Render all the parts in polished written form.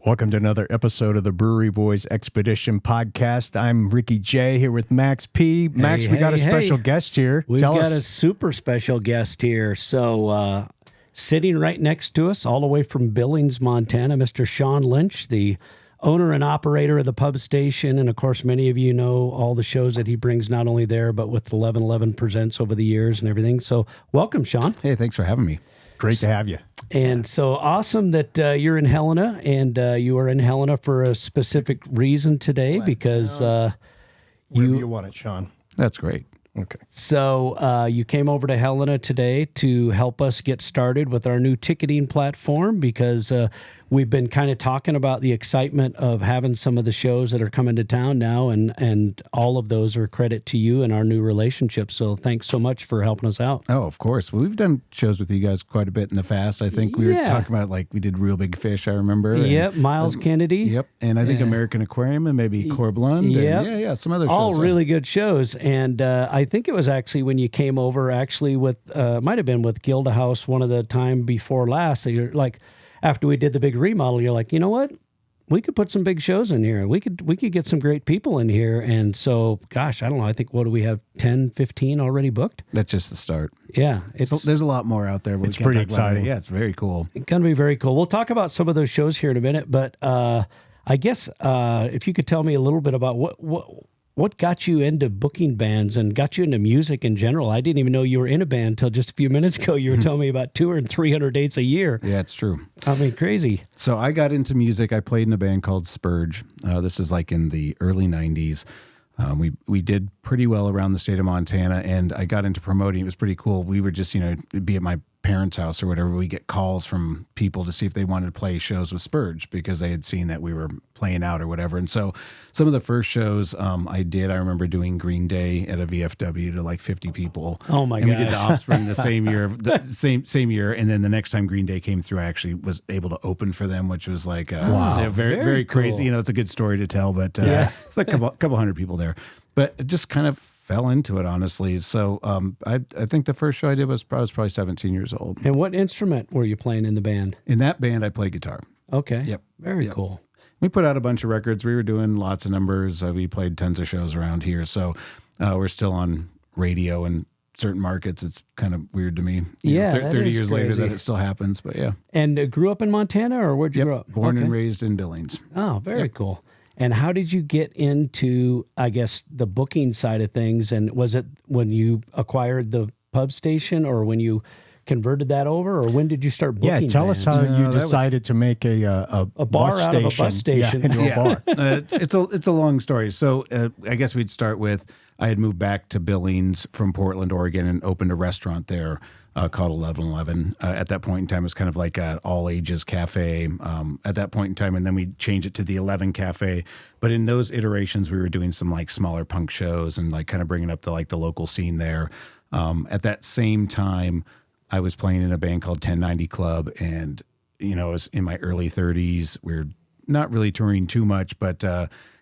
Welcome to another episode of the Brewery Boys Expedition Podcast. I'm Ricky J here with Max P. Max, we got a special guest here. We've got a super special guest here. So sitting right next to us, all the way from Billings, Montana, Mr. Sean Lynch, the owner and operator of the pub station. And of course, many of you know all the shows that he brings, not only there, but with 1111 Presents over the years and everything. So welcome, Sean. Hey, thanks for having me. Great to have you. And so awesome that you're in Helena, and you are in Helena for a specific reason today, because you want it, Sean. That's great. Okay. So you came over to Helena today to help us get started with our new ticketing platform, because we've been kind of talking about the excitement of having some of the shows that are coming to town now, and all of those are credit to you and our new relationship. So thanks so much for helping us out. Oh, of course. Well, we've done shows with you guys quite a bit in the past. I think we were talking about, like, we did Real Big Fish, I remember. Yep, Miles Kennedy. Yep, and I think American Aquarium and maybe Corblund. Yep. Some other shows. All really good shows. And I think it was actually when you came over, actually with, might have been with Gilda House one of the time before last. So you're like, after we did the big remodel, you're like, you know what? We could put some big shows in here. We could get some great people in here. And so, gosh, I don't know. I think, what do we have, 10, 15 already booked? That's just the start. Yeah. There's a lot more out there. It's pretty exciting. Yeah, it's very cool. It's going to be very cool. We'll talk about some of those shows here in a minute. But I guess if you could tell me a little bit about what got you into booking bands and got you into music in general. I didn't even know you were in a band until just a few minutes ago. You were telling me about touring 300 dates a year. Yeah, it's true. I mean, crazy. So I got into music. I played in a band called Spurge. This is like in the early 90s. We did pretty well around the state of Montana, and I got into promoting. It was pretty cool. We would just, it'd be at my parents' house or whatever. We get calls from people to see if they wanted to play shows with Spurge because they had seen that we were playing out or whatever. And so some of the first shows I remember doing Green Day at a VFW to like 50 people. Oh my god! And gosh. we did The Offspring the same year, same year. And then the next time Green Day came through, I actually was able to open for them, which was like wow, very cool. crazy. It's a good story to tell, but it's like a couple hundred people there. But it just kind of fell into it, honestly. So I think the first show I did was probably 17 years old. And what instrument were you playing in the band? In that band, I played guitar. Okay. Yep. Very cool. We put out a bunch of records. We were doing lots of numbers. We played tons of shows around here. So we're still on radio in certain markets. It's kind of weird to me. 30 years later that it still happens, but yeah. And grew up in Montana, or where'd you grow up? Born and raised in Billings. Oh, very cool. And how did you get into, I guess, the booking side of things? And was it when you acquired the pub station, or when you converted that over, or when did you start booking? Yeah, tell bands? us how you decided to make a bar bus out station. of a bus station into a bar. It's a long story. So I guess we'd start with, I had moved back to Billings from Portland, Oregon, and opened a restaurant there called 1111. At that point in time, it was kind of like an all-ages cafe at that point in time, and then we changed it to the 11 Cafe. But in those iterations, we were doing some like smaller punk shows and like kind of bringing up the local scene there. At that same time, I was playing in a band called 1090 Club, and I was in my early 30s. We were not really touring too much, but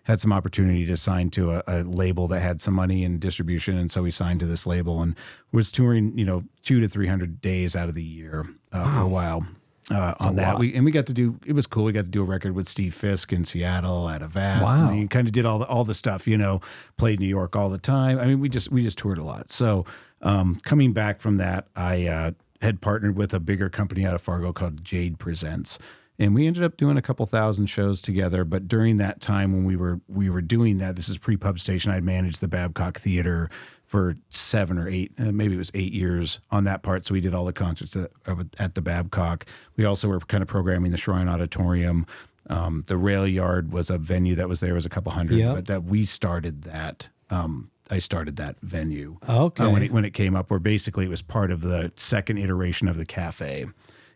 had some opportunity to sign to a label that had some money in distribution, and so we signed to this label and was touring 200 to 300 days out of the year for a while. On that, we got to do. It was cool. We got to do a record with Steve Fisk in Seattle at a Vast. Wow. And we kind of did all the stuff. Played New York all the time. I mean, we just toured a lot. So coming back from that, I had partnered with a bigger company out of Fargo called Jade Presents. And we ended up doing a couple thousand shows together. But during that time when we were doing that, this is pre-Pub Station, I'd managed the Babcock Theater for 7 or 8, maybe it was 8 years on that part. So we did all the concerts at the Babcock. We also were kind of programming the Shrine Auditorium. The Rail Yard was a venue that was there, was a couple hundred, but that we started that. I started that venue when it came up, where basically it was part of the second iteration of the cafe.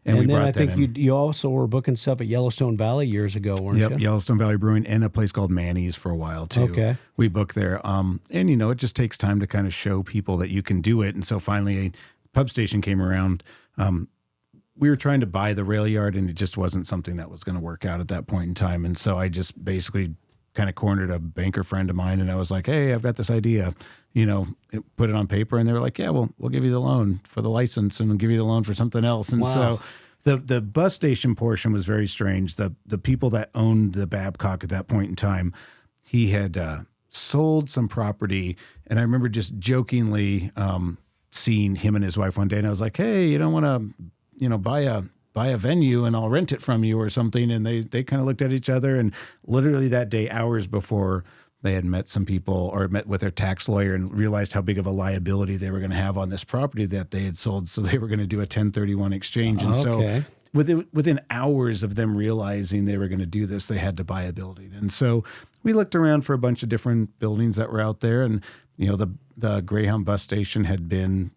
And then I think you also were booking stuff at Yellowstone Valley years ago, weren't you? Yep, Yellowstone Valley Brewing, and a place called Manny's for a while too. Okay. We booked there. And it just takes time to kind of show people that you can do it. And so finally Pub Station came around. we were trying to buy the rail yard, and it just wasn't something that was going to work out at that point in time. And so I just basically kind of cornered a banker friend of mine, and I was like, hey, I've got this idea, put it on paper. And they were like, yeah, well, we'll give you the loan for the license, and we'll give you the loan for something else. And so the bus station portion was very strange. The people that owned the Babcock at that point in time, he had sold some property. And I remember just jokingly seeing him and his wife one day, and I was like, hey, you don't want to, buy a venue and I'll rent it from you or something. And they kind of looked at each other, and literally that day, hours before, they had met some people or met with their tax lawyer and realized how big of a liability they were going to have on this property that they had sold. So they were going to do a 1031 exchange. And so within hours of them realizing they were going to do this, they had to buy a building. And so we looked around for a bunch of different buildings that were out there. And, the Greyhound bus station had been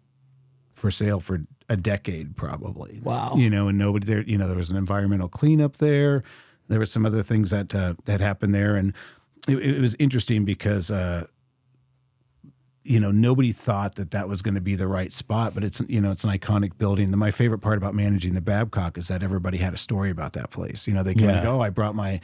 for sale for a decade probably. Wow. And nobody there, there was an environmental cleanup there. There were some other things that happened there. And it was interesting because, nobody thought that was going to be the right spot, but it's an iconic building. My favorite part about managing the Babcock is that everybody had a story about that place. They came and go, I brought my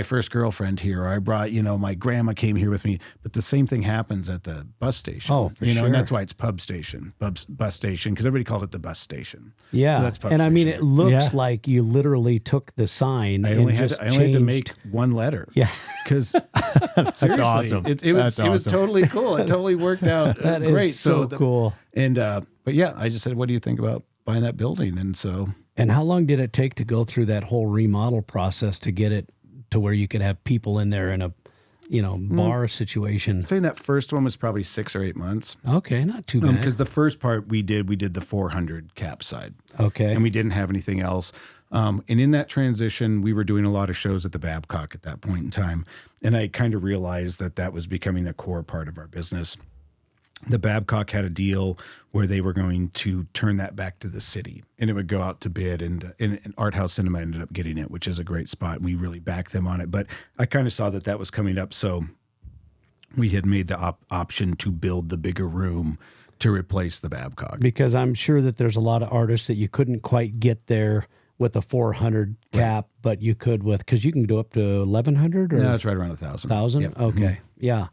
first girlfriend here, or I brought, my grandma came here with me. But the same thing happens at the bus station. Oh, for sure. And that's why it's bus station, because everybody called it the bus station. Yeah. So that's pub and station. I mean, it looks like you literally took the sign I only had to make one letter. Yeah. Because that's awesome. It was totally cool. It totally worked out that great. Is so cool. And but yeah, I just said, what do you think about buying that building? And so. And how long did it take to go through that whole remodel process to get it to where you could have people in there in a bar situation? I'm saying that first one was probably 6 or 8 months. Okay, not too bad. Because the first part we did the 400 cap side. Okay. And we didn't have anything else. And in that transition, we were doing a lot of shows at the Babcock at that point in time. And I kind of realized that was becoming a core part of our business. The Babcock had a deal where they were going to turn that back to the city, and it would go out to bid, and Art House Cinema ended up getting it, which is a great spot. We really backed them on it. But I kind of saw that was coming up, so we had made the option to build the bigger room to replace the Babcock. Because I'm sure that there's a lot of artists that you couldn't quite get there with a 400 cap, but you could because you can go up to 1,100 or? No, it's right around 1,000. 1,000? Yep. Okay. Mm-hmm. Yeah.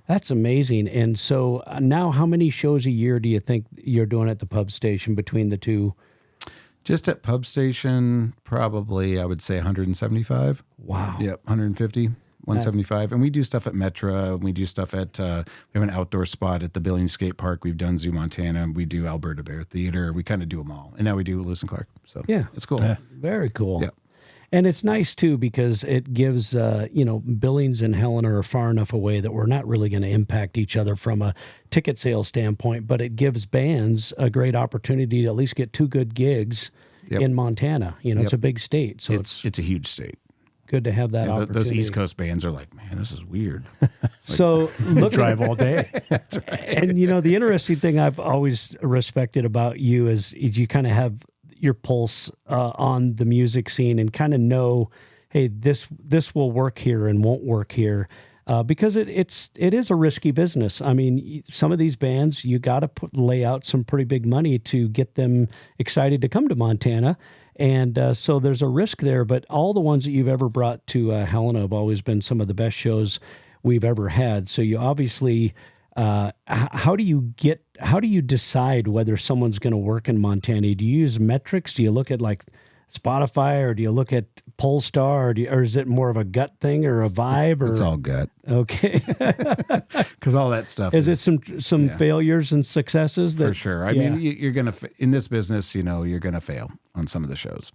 That's amazing. And so now how many shows a year do you think you're doing at the pub station between the two? Just at pub station, probably, I would say 175. Wow. Yep, 150. 175. And we do stuff at Metra. We do stuff at, we have an outdoor spot at the Billings Skate Park. We've done Zoo, Montana. We do Alberta Bear Theater. We kind of do them all. And now we do Lewis and Clark. So yeah, it's cool. Very cool. Yeah. And it's nice, too, because it gives, Billings and Helena are far enough away that we're not really going to impact each other from a ticket sales standpoint, but it gives bands a great opportunity to at least get 2 good gigs in Montana. It's a big state. So it's a huge state. Good to have that opportunity. Those East Coast bands are like, man, this is weird. So look, drive all day. That's right. And the interesting thing I've always respected about you is you kind of have your pulse on the music scene and kind of know, hey, this will work here and won't work here, because it is a risky business. I mean, some of these bands you got to lay out some pretty big money to get them excited to come to Montana. And so there's a risk there, but all the ones that you've ever brought to Helena have always been some of the best shows we've ever had. So you obviously, how do you decide whether someone's going to work in Montana? Do you use metrics? Do you look at like Spotify, or do you look at Polestar, or is it more of a gut thing or a vibe? Or? It's all gut. Okay. Because all that stuff is it some failures and successes? For sure. I mean, you're going to, in this business, you're going to fail on some of the shows.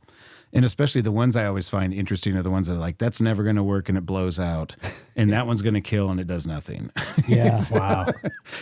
And especially the ones I always find interesting are the ones that are like, that's never going to work and it blows out. And that one's going to kill and it does nothing. Yeah. Wow.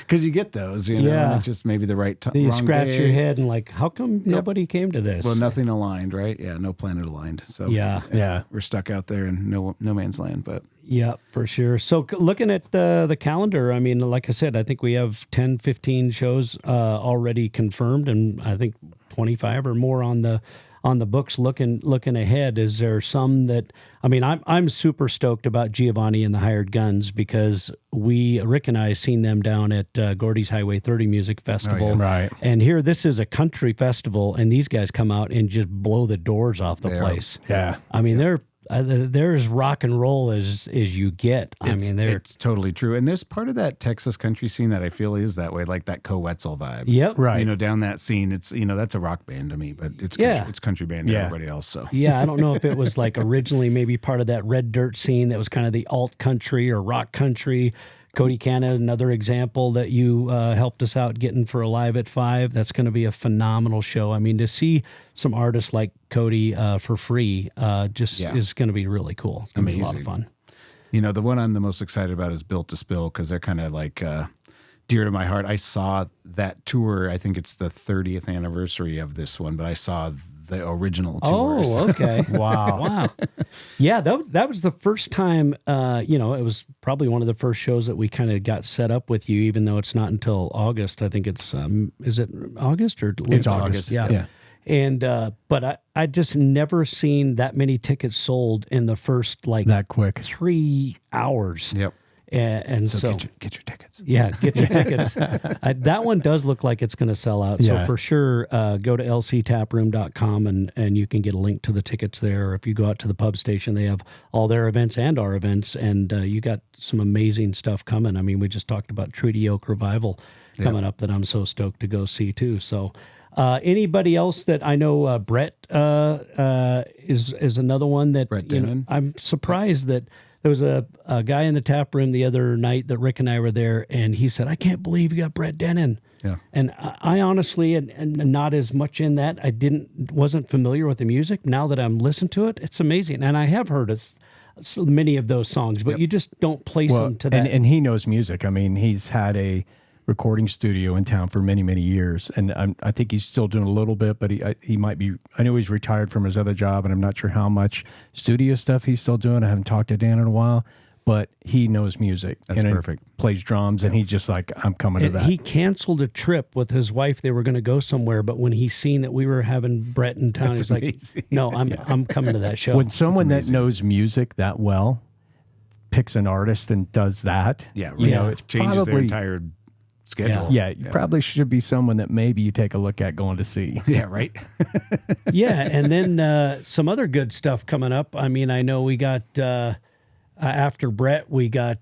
Because you get those, and it's just maybe the right time. You scratch your head and like, how come nobody came to this? Well, nothing aligned, right? Yeah, no planet aligned. So yeah. We're stuck out there in no man's land, but. Yeah, for sure. So looking at the calendar, I mean, like I said, I think we have 10, 15 shows already confirmed, and I think 25 or more on the on the books looking ahead? Is there some that, I mean, I'm super stoked about Giovanni and the Hired Guns because Rick and I seen them down at Gordy's Highway 30 Music Festival. Oh, yeah. Right. And here, this is a country festival, and these guys come out and just blow the doors off the place. Yeah. I mean, they're as rock and roll as you get. It's totally true. And there's part of that Texas country scene that I feel is that way, like that Coetzel vibe. Yep. Right. You know, down that scene, it's, you know, that's a rock band to me, but it's country band to everybody else. So yeah, I don't know if it was like originally maybe part of that red dirt scene that was kind of the alt country or rock country. Cody Canna, another example that you helped us out getting for Alive at 5. That's going to be a phenomenal show. I mean, to see some artists like Cody for free is going to be really cool. It's going to be a lot of fun. You know, the one I'm the most excited about is Built to Spill because they're kind of like dear to my heart. I saw that tour. I think it's the 30th anniversary of this one, but I saw the original tours. Oh, okay. Wow. Yeah, that was the first time, it was probably one of the first shows that we kind of got set up with you, even though it's not until August. I think it's, is it August or late It's August. Yeah. And, but I just never seen that many tickets sold in the first, like, that quick 3 hours. Yep. And so get your tickets. Yeah, get your tickets. That one does look like it's going to sell out. So for sure, go to lctaproom.com and you can get a link to the tickets there. Or if you go out to the pub station, they have all their events and our events. And you got some amazing stuff coming. I mean, we just talked about Treaty Oak Revival coming up that I'm so stoked to go see too. So anybody else that I know, Brett is another one that Brett Denon. I'm surprised that there was a guy in the tap room the other night that Rick and I were there, and he said, "I can't believe you got Brett Denon." Yeah. And I honestly, and not as much in that, wasn't familiar with the music. Now that I'm listening to it, it's amazing. And I have heard so many of those songs, but you just don't place them to that. And he knows music. I mean, he's had a recording studio in town for many, many years. And I think he's still doing a little bit, but he might be, I know he's retired from his other job, and I'm not sure how much studio stuff he's still doing. I haven't talked to Dan in a while, but he knows music. That's perfect. Plays drums, and he's just like, I'm coming to that. He canceled a trip with his wife. They were going to go somewhere, but when he seen that we were having Brett in town, he's like, no, I'm coming to that show. When someone that knows music that well picks an artist and does that, it changes their entire schedule. Yeah, you probably should be someone that maybe you take a look at going to see. Yeah, right. Yeah, and then some other good stuff coming up. I mean, I know we got after Brett, we got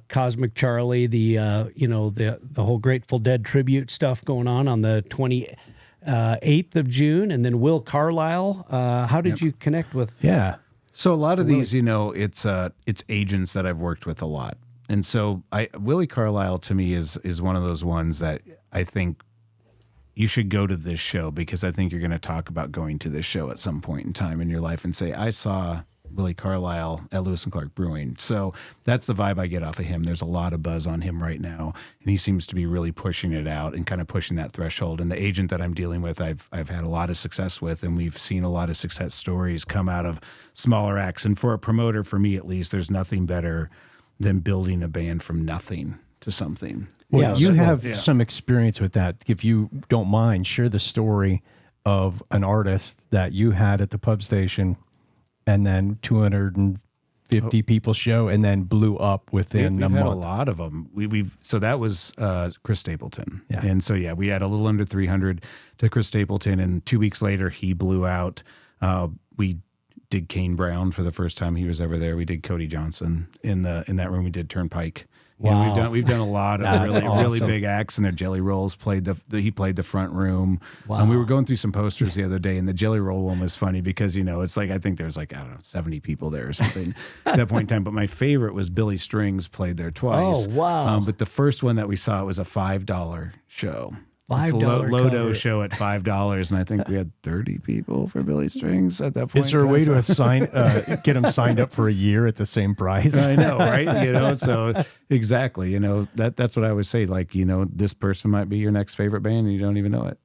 Cosmic Charlie, the whole Grateful Dead tribute stuff going on the 28th of June, and then Will Carlisle. How did you connect with? Yeah. So a lot of these, it's agents that I've worked with a lot. And so Willie Carlisle to me is one of those ones that I think you should go to this show, because I think you're going to talk about going to this show at some point in time in your life and say, I saw Willie Carlisle at Lewis and Clark Brewing. So that's the vibe I get off of him. There's a lot of buzz on him right now, and he seems to be really pushing it out and kind of pushing that threshold. And the agent that I'm dealing with, I've had a lot of success with, and we've seen a lot of success stories come out of smaller acts. And for a promoter, for me at least, there's nothing better than building a band from nothing to something. Well, you have some experience with that. If you don't mind, share the story of an artist that you had at the pub station, and then 250 people show, and then blew up within a month. We've had a lot of them. So that was Chris Stapleton. Yeah. And so, we had a little under 300 to Chris Stapleton, and 2 weeks later, he blew out. We did Kane Brown for the first time he was ever there. We did Cody Johnson in that room. We did Turnpike. Wow. We've done a lot of really big acts, and their Jelly Rolls he played the front room. Wow. And we were going through some posters the other day, and the Jelly Roll one was funny because it's like, I think there's 70 people there or something at that point in time. But my favorite was Billy Strings played there twice. Oh, wow. But the first one that we saw, it was a $5 show. It's a $5 Lodo show at $5, and I think we had 30 people for Billy Strings at that point. Is there a way to get them signed up for a year at the same price? I know, right? So exactly, that's what I always say. Like, this person might be your next favorite band, and you don't even know it.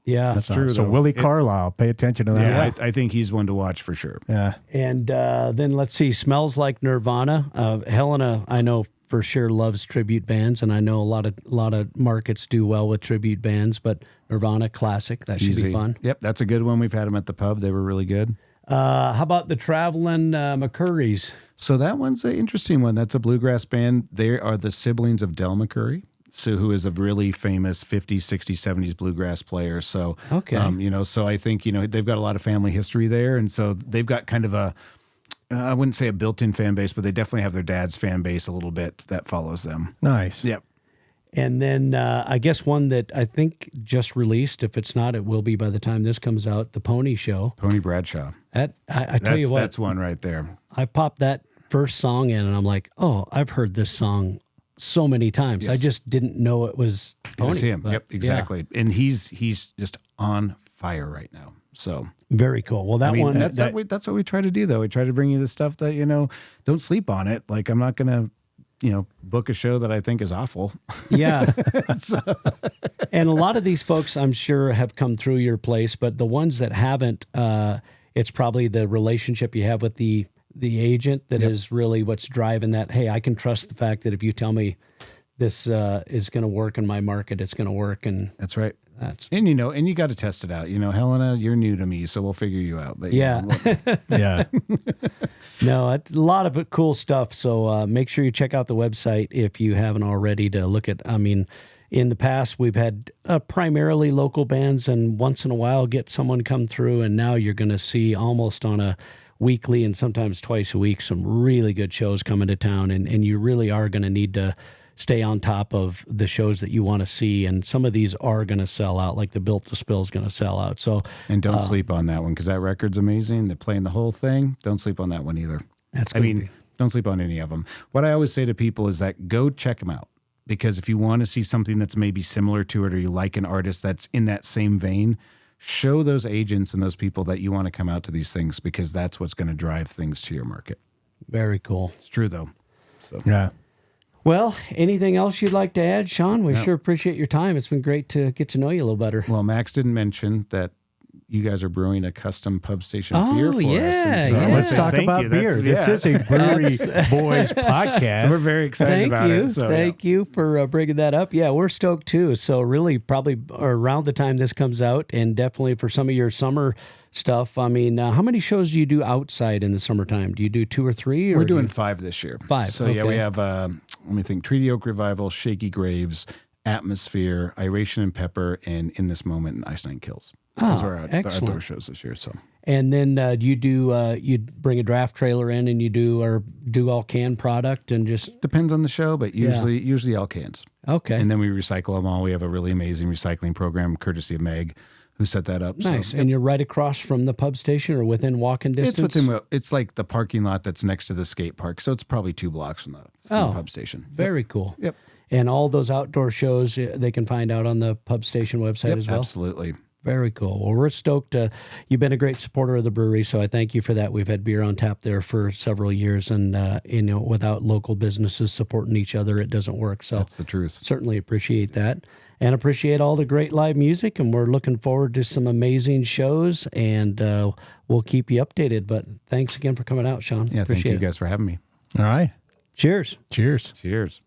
Yeah. That's true. So though. Willie Carlisle, pay attention to that. Yeah, I think he's one to watch for sure. Yeah. And then let's see, Smells Like Nirvana. Helena, I know for sure loves tribute bands, and I know a lot of markets do well with tribute bands. But Nirvana, classic, that should be fun. Yep, that's a good one. We've had them at the pub. They were really good. How about the Traveling McCurrys? So that one's an interesting one. That's a bluegrass band. They are the siblings of Del McCurry, so who is a really famous 50s, 60s, 70s bluegrass player. So, Okay. So I think, they've got a lot of family history there. And so they've got kind of I wouldn't say a built-in fan base, but they definitely have their dad's fan base a little bit that follows them. Nice. Yep. And then I guess one that I think just released, if it's not, it will be by the time this comes out, The Pony Show. Pony Bradshaw. That I tell you what, That's one right there. I popped that first song in and I'm like, oh, I've heard this song so many times. Yes. I just didn't know it was Pony. It was him. but Yep, exactly. And he's just on fire right now. So very cool. Well, that one, that's what we try to do, though. We try to bring you the stuff that, don't sleep on it. Like, I'm not going to, book a show that I think is awful. yeah. And a lot of these folks, I'm sure, have come through your place, but the ones that haven't, it's probably the relationship you have with the agent that is really what's driving that. Hey, I can trust the fact that if you tell me this is going to work in my market, it's going to work. And That's right. And you got to test it out. Helena, you're new to me, so we'll figure you out. But yeah. Yeah. No, it's a lot of cool stuff. So make sure you check out the website if you haven't already to look at. I mean, in the past, we've had primarily local bands and once in a while get someone come through. And now you're going to see almost on a weekly and sometimes twice a week some really good shows coming to town. And you really are going to need to stay on top of the shows that you want to see. And some of these are going to sell out, like the Built to Spill is going to sell out. So, and don't sleep on that one because that record's amazing. They're playing the whole thing. Don't sleep on that one either. Don't sleep on any of them. What I always say to people is that go check them out because if you want to see something that's maybe similar to it or you like an artist that's in that same vein, show those agents and those people that you want to come out to these things because that's what's going to drive things to your market. very cool. It's true, though. So Yeah. Well, anything else you'd like to add, Sean? We sure appreciate your time. It's been great to get to know you a little better. Well, Max didn't mention that you guys are brewing a custom pub station beer for us. yeah, And so I yeah. wanna Let's say talk thank about you. beer. That's- This is a Brewery Boys podcast. So we're very excited about it. So, Thank you for bringing that up. Yeah, we're stoked too. So really probably around the time this comes out and definitely for some of your summer stuff. I mean, how many shows do you do outside in the summertime? Do you do 2 or 3? Or we're doing 5 this year. 5, So yeah, we okay. have, let me think, Treaty Oak Revival, Shaky Graves, Atmosphere, Iration and Pepper, and In This Moment, and Ice Nine Kills. Those are our excellent. outdoor shows this year. So And then do you do you bring a draft trailer in and you do all canned product and just depends on the show, but usually all cans. okay. And then we recycle them all. We have a really amazing recycling program, courtesy of Meg, who set that up. Nice. So, And you're right across from the pub station or within walking distance? it's like the parking lot that's next to the skate park. So it's probably 2 blocks from the pub station. Very cool. Yep. And all those outdoor shows they can find out on the pub station website as well? Absolutely. Very cool. Well, we're stoked. You've been a great supporter of the brewery, so I thank you for that. We've had beer on tap there for several years, and without local businesses supporting each other, it doesn't work. So That's the truth. certainly appreciate that, and appreciate all the great live music. And we're looking forward to some amazing shows, and we'll keep you updated. But thanks again for coming out, Sean. Yeah, thank appreciate you it. guys for having me. All right. Cheers. Cheers. Cheers.